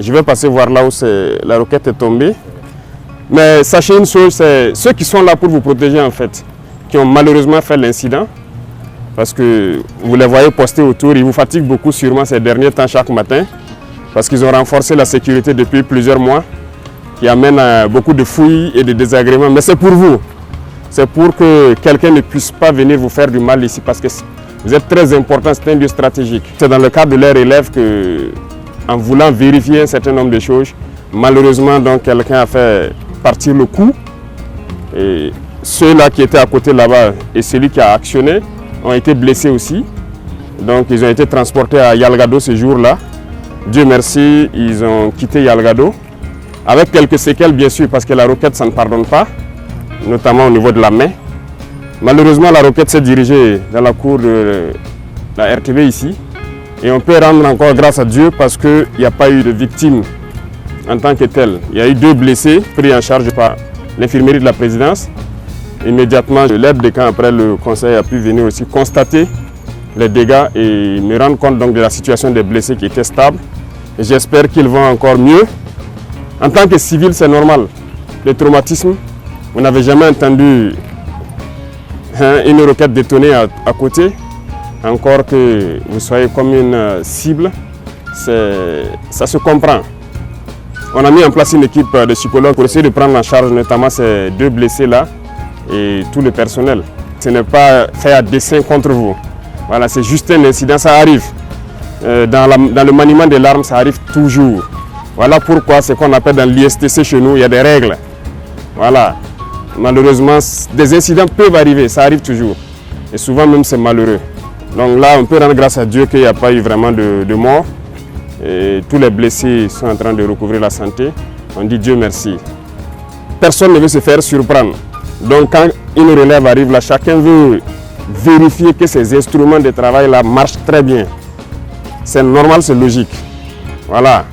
Je vais passer voir là où la roquette est tombée. Mais sachez une chose, c'est ceux qui sont là pour vous protéger en fait, qui ont malheureusement fait l'incident. Parce que vous les voyez postés autour, ils vous fatiguent beaucoup sûrement ces derniers temps chaque matin. Parce qu'ils ont renforcé la sécurité depuis plusieurs mois, qui amène à beaucoup de fouilles et de désagréments. Mais c'est pour vous. C'est pour que quelqu'un ne puisse pas venir vous faire du mal ici, parce que vous êtes très important, c'est un lieu stratégique. C'est dans le cadre de leur élève que, en voulant vérifier un certain nombre de choses, malheureusement, donc, quelqu'un a fait partir le coup. Et ceux-là qui étaient à côté là-bas et celui qui a actionné ont été blessés aussi. Donc ils ont été transportés à Yalgado ce jour-là. Dieu merci, ils ont quitté Yalgado. Avec quelques séquelles bien sûr, parce que la roquette ça ne pardonne pas, notamment au niveau de la main. Malheureusement la roquette s'est dirigée dans la cour de la RTB ici. Et on peut rendre encore grâce à Dieu parce qu'il n'y a pas eu de victimes en tant que telles. Il y a eu 2 blessés pris en charge par l'infirmerie de la présidence. Immédiatement, l'aide de camp après le conseil a pu venir aussi constater les dégâts et me rendre compte donc de la situation des blessés qui était stable. J'espère qu'ils vont encore mieux. En tant que civil, c'est normal. Le traumatisme, vous n'avez jamais entendu une roquette détonner à côté. Encore que vous soyez comme une cible, ça se comprend. On a mis en place une équipe de psychologues pour essayer de prendre en charge notamment ces 2 blessés-là et tout le personnel. Ce n'est pas fait à dessein contre vous. Voilà, c'est juste un incident, ça arrive. Dans le maniement des larmes, ça arrive toujours. Voilà pourquoi c'est qu'on appelle dans l'ISTC chez nous, il y a des règles. Voilà. Malheureusement, des incidents peuvent arriver, ça arrive toujours. Et souvent même c'est malheureux. Donc là, on peut rendre grâce à Dieu qu'il n'y a pas eu vraiment de mort. Et tous les blessés sont en train de recouvrir la santé. On dit Dieu merci. Personne ne veut se faire surprendre. Donc quand une relève arrive là, chacun veut vérifier que ces instruments de travail là marchent très bien. C'est normal, c'est logique. Voilà.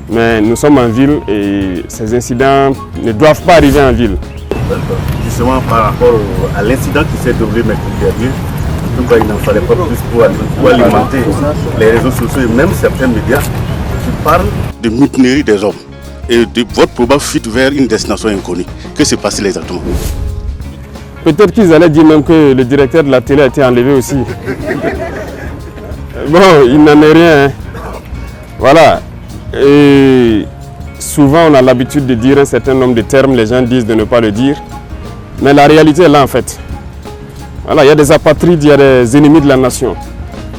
Mais nous sommes en ville et ces incidents ne doivent pas arriver en ville. Justement par rapport à l'incident qui s'est déroulé mercredi dernier, pourquoi il n'en fallait pas plus pour alimenter les réseaux sociaux et même certains médias qui parlent de mutinerie des hommes et de votre probable fuite vers une destination inconnue. Que s'est passé exactement? Peut-être qu'ils allaient dire même que le directeur de la télé a été enlevé aussi. Bon, il n'en est rien. Hein. Voilà. Et souvent, on a l'habitude de dire un certain nombre de termes, les gens disent de ne pas le dire. Mais la réalité est là, en fait. Voilà, il y a des apatrides, il y a des ennemis de la nation.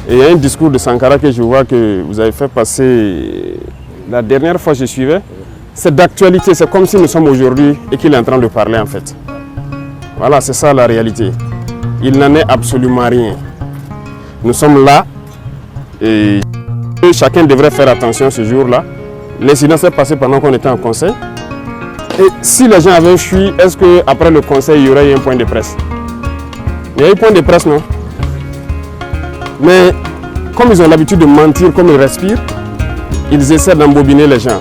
Et il y a un discours de Sankara que je vois que vous avez fait passer la dernière fois que je suivais. C'est d'actualité, c'est comme si nous sommes aujourd'hui et qu'il est en train de parler, en fait. Voilà, c'est ça la réalité. Il n'en est absolument rien. Nous sommes là et chacun devrait faire attention ce jour-là. L'incident s'est passé pendant qu'on était en conseil. Et si les gens avaient fui, est-ce qu'après le conseil, il y aurait eu un point de presse? Il y a eu un point de presse, non? Mais comme ils ont l'habitude de mentir, comme ils respirent, ils essaient d'embobiner les gens.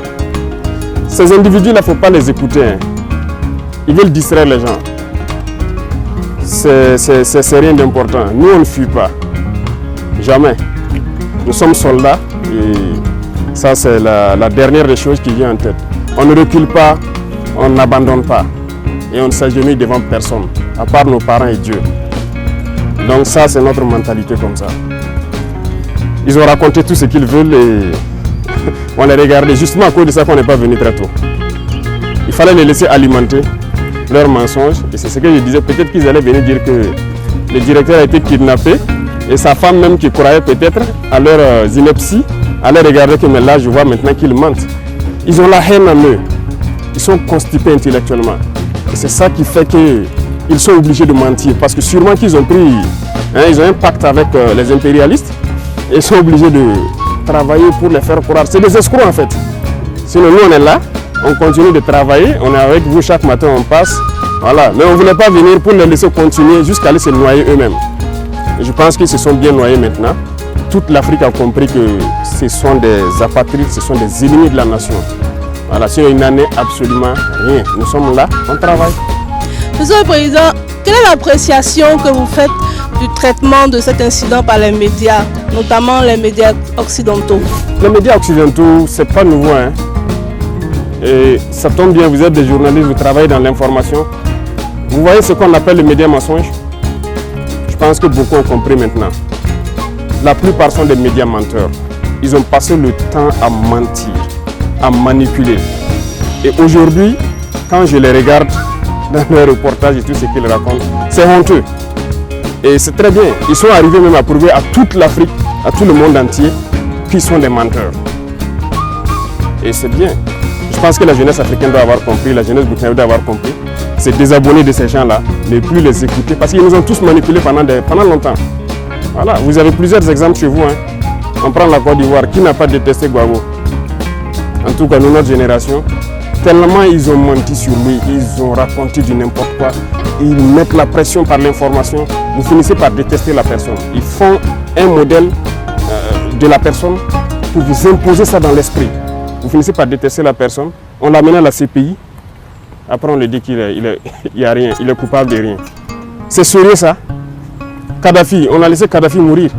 Ces individus-là, il ne faut pas les écouter. Hein. Ils veulent distraire les gens. C'est rien d'important. Nous, on ne fuit pas. Jamais. Nous sommes soldats et ça, c'est la dernière des choses qui vient en tête. On ne recule pas, on n'abandonne pas. Et on ne s'agenouille devant personne, à part nos parents et Dieu. Donc ça, c'est notre mentalité comme ça. Ils ont raconté tout ce qu'ils veulent et on les regardait. Justement à cause de ça qu'on n'est pas venu très tôt. Il fallait les laisser alimenter leurs mensonges. Et c'est ce que je disais, peut-être qu'ils allaient venir dire que le directeur a été kidnappé et sa femme même qui croyait peut-être à leur ineptie, allait regarder que mais là je vois maintenant qu'ils mentent. Ils ont la haine en eux. Ils sont constipés intellectuellement. Et c'est ça qui fait qu'ils sont obligés de mentir. Parce que sûrement qu'ils ont pris, ils ont un pacte avec les impérialistes et ils sont obligés de travailler pour les faire croire. C'est des escrocs en fait. Sinon nous on est là, on continue de travailler, on est avec vous chaque matin, on passe. Voilà. Mais on ne voulait pas venir pour les laisser continuer jusqu'à aller se noyer eux-mêmes. Je pense qu'ils se sont bien noyés maintenant. Toute l'Afrique a compris que ce sont des apatrides, ce sont des ennemis de la nation. Voilà, sinon il n'en est absolument rien. Nous sommes là, on travaille. Monsieur le Président, quelle est l'appréciation que vous faites du traitement de cet incident par les médias, notamment les médias occidentaux? Les médias occidentaux, ce n'est pas nouveau. Hein. Et ça tombe bien, vous êtes des journalistes, vous travaillez dans l'information. Vous voyez ce qu'on appelle le média mensonge? Je pense que beaucoup ont compris maintenant. La plupart sont des médias menteurs. Ils ont passé le temps à mentir, à manipuler. Et aujourd'hui, quand je les regarde dans leurs reportages et tout ce qu'ils racontent, c'est honteux. Et c'est très bien. Ils sont arrivés même à prouver à toute l'Afrique, à tout le monde entier, qu'ils sont des menteurs. Et c'est bien. Je pense que la jeunesse africaine doit avoir compris, la jeunesse burkinabé doit avoir compris. C'est désabonner de ces gens-là, ne plus les écouter, parce qu'ils nous ont tous manipulés pendant longtemps. Voilà, vous avez plusieurs exemples chez vous. On prend la Côte d'Ivoire, qui n'a pas détesté Gbagbo? En tout cas, nous, notre génération, tellement ils ont menti sur lui, ils ont raconté du n'importe quoi, ils mettent la pression par l'information, vous finissez par détester la personne. Ils font un modèle de la personne pour vous imposer ça dans l'esprit. Vous finissez par détester la personne, on l'amène à la CPI, après on lui dit qu'il n'y a rien, il est coupable de rien. C'est sérieux ça? Kadhafi, on a laissé Kadhafi mourir.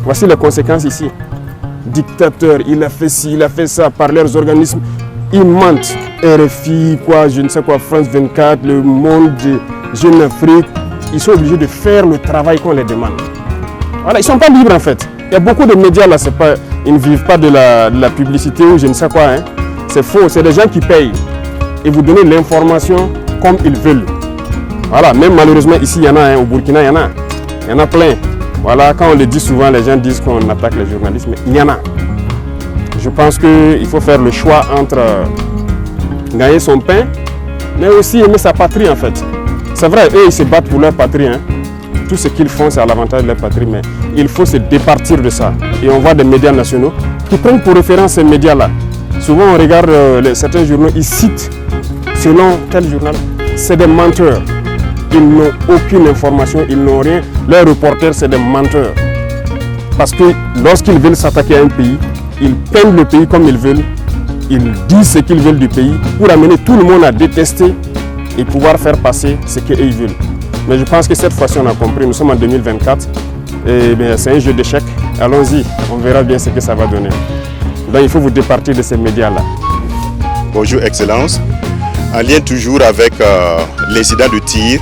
Voici les conséquences ici. Dictateur, il a fait ci, il a fait ça par leurs organismes. Ils mentent. RFI, quoi, je ne sais quoi, France 24, Le Monde, Jeune Afrique. Ils sont obligés de faire le travail qu'on les demande. Voilà, ils ne sont pas libres en fait. Il y a beaucoup de médias là, ils ne vivent pas de la publicité ou je ne sais quoi. C'est faux, c'est des gens qui payent. Et vous donnez l'information comme ils veulent. Voilà, même malheureusement ici, il y en a, au Burkina, il y en a plein. Voilà, quand on le dit souvent, les gens disent qu'on attaque les journalistes, mais il y en a. Je pense qu'il faut faire le choix entre gagner son pain, mais aussi aimer sa patrie en fait. C'est vrai, eux ils se battent pour leur patrie. Tout ce qu'ils font, c'est à l'avantage de leur patrie, mais il faut se départir de ça. Et on voit des médias nationaux qui prennent pour référence ces médias-là. Souvent on regarde certains journaux, ils citent selon tel journal, c'est des menteurs. Ils n'ont aucune information, ils n'ont rien. Leurs reporters, c'est des menteurs. Parce que lorsqu'ils veulent s'attaquer à un pays, ils peignent le pays comme ils veulent. Ils disent ce qu'ils veulent du pays pour amener tout le monde à détester et pouvoir faire passer ce qu'ils veulent. Mais je pense que cette fois-ci, on a compris. Nous sommes en 2024. Et bien, c'est un jeu d'échecs. Allons-y, on verra bien ce que ça va donner. Donc, il faut vous départir de ces médias-là. Bonjour, Excellence. En lien toujours avec l'incident de tir,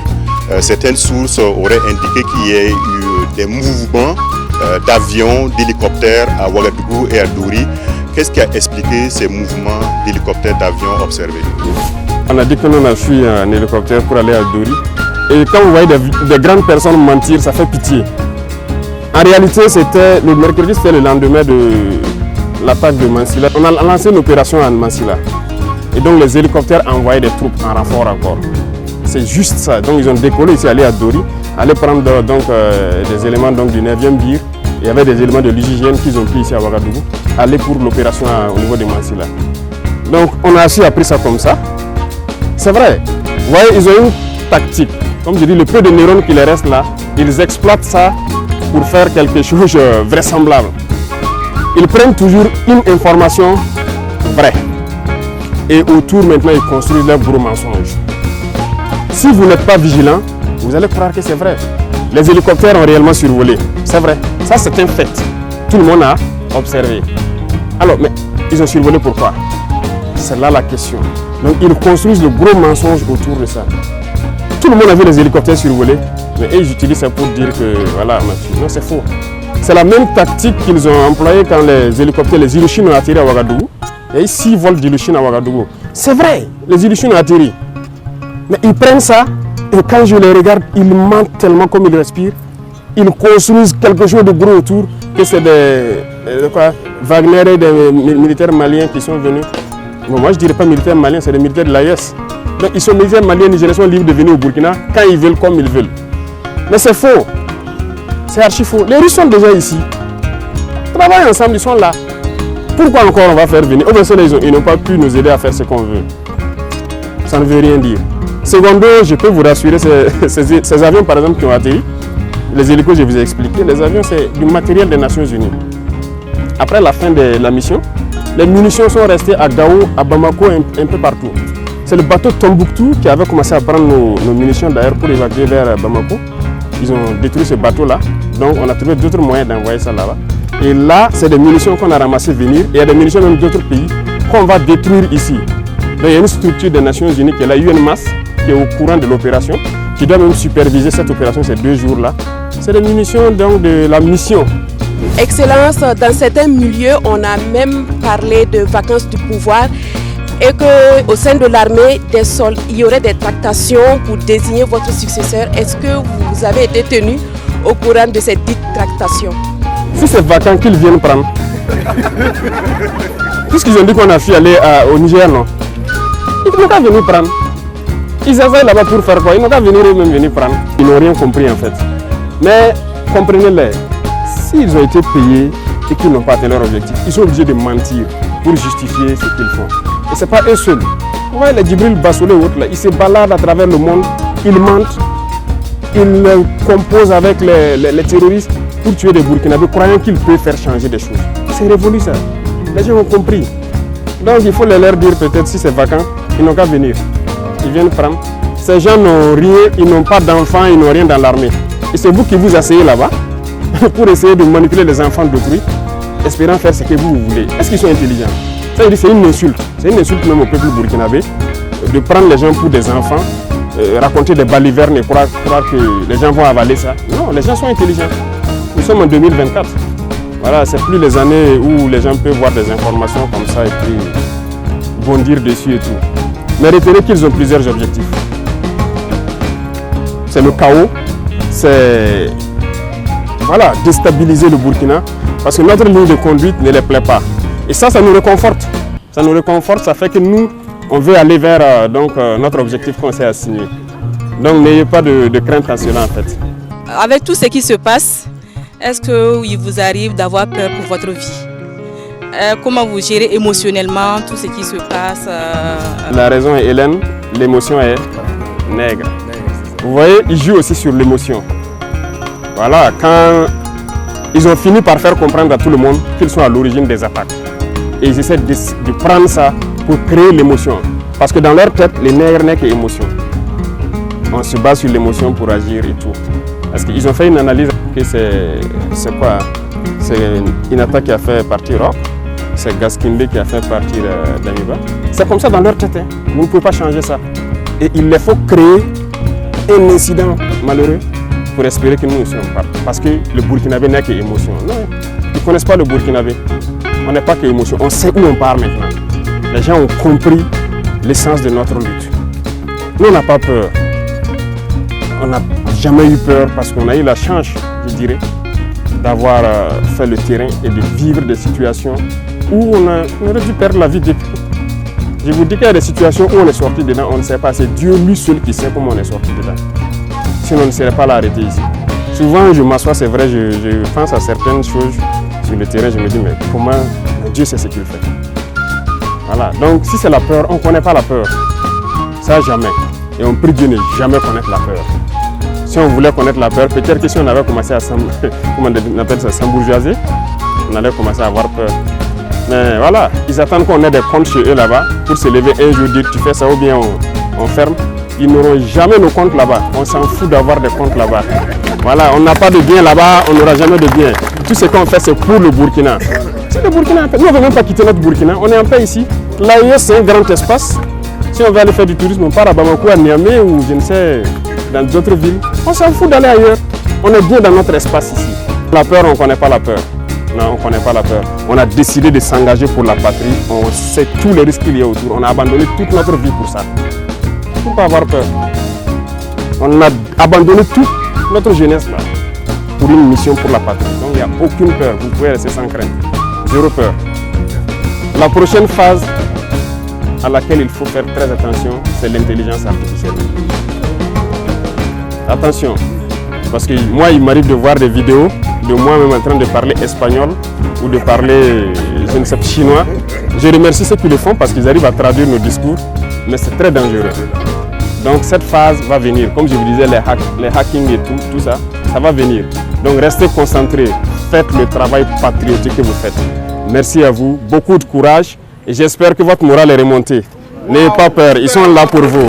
certaines sources auraient indiqué qu'il y ait eu des mouvements d'avions, d'hélicoptères à Ouagadougou et à Dori. Qu'est-ce qui a expliqué ces mouvements d'hélicoptères, d'avions observés? On a dit que nous on a fui en hélicoptère pour aller à Dori. Et quand vous voyez des grandes personnes mentir, ça fait pitié. En réalité, c'était le mercredi, c'était le lendemain de l'attaque de Mansilla. On a lancé une opération à Mansilla. Et donc les hélicoptères envoyaient des troupes en renfort encore. C'est juste ça. Donc ils ont décollé ici, aller à Dori, aller prendre des éléments du 9e BIR. Il y avait des éléments de l'hygiène qu'ils ont pris ici à Ouagadougou, aller pour l'opération au niveau de Mansilla. Donc on a aussi appris ça comme ça. C'est vrai. Vous voyez, ils ont une tactique. Comme je dis, le peu de neurones qui les restent là, ils exploitent ça pour faire quelque chose de vraisemblable. Ils prennent toujours une information vraie. Et autour, maintenant, ils construisent leurs gros mensonges. Si vous n'êtes pas vigilant, vous allez croire que c'est vrai. Les hélicoptères ont réellement survolé. C'est vrai. Ça, c'est un fait. Tout le monde a observé. Alors, mais ils ont survolé pourquoi? C'est là la question. Donc, ils construisent le gros mensonge autour de ça. Tout le monde a vu les hélicoptères survoler, mais ils utilisent ça pour dire que, voilà, non, c'est faux. C'est la même tactique qu'ils ont employée quand les hélicoptères, les Ilyushin ont atterri à Ouagadougou. Il y a eu 6 vols d'Ilyushin à Ouagadougou. C'est vrai, les Ilyushin ont atterri. Mais ils prennent ça, et quand je les regarde, ils mentent tellement comme ils respirent. Ils construisent quelque chose de gros autour, que c'est des Wagner et des militaires maliens qui sont venus. Bon, moi, je ne dirais pas militaires maliens, c'est des militaires de l'AES. Donc, ils sont militaires maliens, nigériens sont libres de venir au Burkina quand ils veulent, comme ils veulent. Mais c'est faux. C'est archi faux. Les Russes sont déjà ici. Ils travaillent ensemble, ils sont là. Pourquoi encore on va faire venir? Au moins, ils n'ont pas pu nous aider à faire ce qu'on veut. Ça ne veut rien dire. Secondo, je peux vous rassurer, ces avions, par exemple, qui ont atterri, les hélicos, je vous ai expliqué, les avions, c'est du matériel des Nations Unies. Après la fin de la mission, les munitions sont restées à Gao, à Bamako, un peu partout. C'est le bateau Tombouctou qui avait commencé à prendre nos munitions d'ailleurs pour évacuer vers Bamako. Ils ont détruit ce bateau-là, donc on a trouvé d'autres moyens d'envoyer ça là-bas. Et là, c'est des munitions qu'on a ramassées venir, et il y a des munitions même d'autres pays qu'on va détruire ici. Donc il y a une structure des Nations Unies qui est la UNMAS, qui est au courant de l'opération, qui doit même superviser cette opération ces 2 jours-là. C'est des munitions donc de la mission. Excellence, dans certains milieux, on a même parlé de vacances du pouvoir et qu'au sein de l'armée, il y aurait des tractations pour désigner votre successeur. Est-ce que vous avez été tenu au courant de cette dite tractation? Si c'est vacant, qu'ils viennent prendre. Puisqu'ils ont dit qu'on a pu aller au Niger, non? Ils n'ont qu'à venir prendre. Ils essayent là-bas pour faire quoi? Ils n'ont qu'à venir eux-mêmes venir prendre. Ils n'ont rien compris en fait. Mais comprenez-les, s'ils ont été payés et qu'ils n'ont pas atteint leur objectif, ils sont obligés de mentir pour justifier ce qu'ils font. Et ce n'est pas eux seuls. Vous voyez les Djibril Bassolé ou autres là, ils se baladent à travers le monde, ils mentent, ils composent avec les terroristes pour tuer des Burkinabés, croyant qu'ils peuvent faire changer des choses. C'est révolu ça. Les gens ont compris. Donc il faut leur dire peut-être si c'est vacant, ils n'ont qu'à venir. Ils viennent prendre. Ces gens n'ont rien, ils n'ont pas d'enfants, ils n'ont rien dans l'armée. Et c'est vous qui vous asseyez là-bas pour essayer de manipuler les enfants d'autrui, espérant faire ce que vous voulez. Est-ce qu'ils sont intelligents? Ça veut dire c'est une insulte. C'est une insulte même au peuple burkinabé de prendre les gens pour des enfants, raconter des balivernes et croire que les gens vont avaler ça. Non, les gens sont intelligents. Nous sommes en 2024. Voilà, c'est plus les années où les gens peuvent voir des informations comme ça et puis bondir dessus et tout. Mais retenez qu'ils ont plusieurs objectifs. C'est le chaos, c'est voilà, déstabiliser le Burkina parce que notre ligne de conduite ne les plaît pas. Et ça nous réconforte. Ça nous réconforte, ça fait que nous, on veut aller vers notre objectif qu'on s'est assigné. Donc n'ayez pas de crainte à cela en fait. Avec tout ce qui se passe, est-ce qu'il vous arrive d'avoir peur pour votre vie? Comment vous gérez émotionnellement tout ce qui se passe? La raison est Hélène, l'émotion est nègre. Vous voyez, ils jouent aussi sur l'émotion. Voilà, quand ils ont fini par faire comprendre à tout le monde qu'ils sont à l'origine des attaques. Et ils essaient de prendre ça pour créer l'émotion. Parce que dans leur tête, les nègres n'est qu'émotion. On se base sur l'émotion pour agir et tout. Parce qu'ils ont fait une analyse que c'est quoi? C'est une attaque qui a fait partir Rock. C'est Gaskindé qui a fait partir Damiba. C'est comme ça dans leur tête. Hein. Vous ne pouvez pas changer ça. Et il les faut créer un incident malheureux pour espérer que nous ne sommes pas. Parce que le Burkinabé n'est qu'émotion. Non, ils ne connaissent pas le Burkinabé. On n'est pas qu'émotion. On sait où on part maintenant. Les gens ont compris l'essence de notre lutte. Nous, on n'a pas peur. On n'a jamais eu peur parce qu'on a eu la chance, je dirais, d'avoir fait le terrain et de vivre des situations où on aurait dû perdre la vie depuis. Je vous dis qu'il y a des situations où on est sorti dedans, on ne sait pas. C'est Dieu lui seul qui sait comment on est sorti dedans. Sinon, on ne serait pas là arrêté ici. Souvent, je m'assois, c'est vrai, je pense à certaines choses sur le terrain, je me dis, mais comment Dieu sait ce qu'il fait. Voilà. Donc, si c'est la peur, on ne connaît pas la peur. Ça, jamais. Et on prie Dieu ne jamais connaître la peur. Si on voulait connaître la peur, peut-être que si on avait commencé à s'embourgeoiser, on allait commencer à avoir peur. Mais voilà, ils attendent qu'on ait des comptes chez eux là-bas pour se lever un jour, dire tu fais ça ou bien on ferme. Ils n'auront jamais nos comptes là-bas. On s'en fout d'avoir des comptes là-bas. Voilà, on n'a pas de bien là-bas, on n'aura jamais de bien. Tout ce qu'on fait, c'est pour le Burkina. C'est le Burkina. Nous, on ne veut même pas quitter notre Burkina. On est en paix ici. L'AIS, c'est un grand espace. Si on veut aller faire du tourisme, on part à Bamako, à Niamey ou je ne sais, dans d'autres villes. On s'en fout d'aller ailleurs. On est bien dans notre espace ici. La peur, on ne connaît pas la peur. Non, on ne connaît pas la peur. On a décidé de s'engager pour la patrie. On sait tous les risques qu'il y a autour. On a abandonné toute notre vie pour ça. Il ne faut pas avoir peur. On a abandonné toute notre jeunesse là pour une mission pour la patrie. Donc il n'y a aucune peur. Vous pouvez rester sans crainte. Zéro peur. La prochaine phase à laquelle il faut faire très attention, c'est l'intelligence artificielle. Attention, parce que moi, il m'arrive de voir des vidéos de moi-même en train de parler espagnol ou de parler, je ne sais pas, chinois. Je remercie ceux qui le font parce qu'ils arrivent à traduire nos discours, mais c'est très dangereux. Donc cette phase va venir, comme je vous disais, les hacking et tout ça, ça va venir. Donc restez concentrés, faites le travail patriotique que vous faites. Merci à vous, beaucoup de courage et j'espère que votre morale est remontée. N'ayez pas peur, ils sont là pour vous.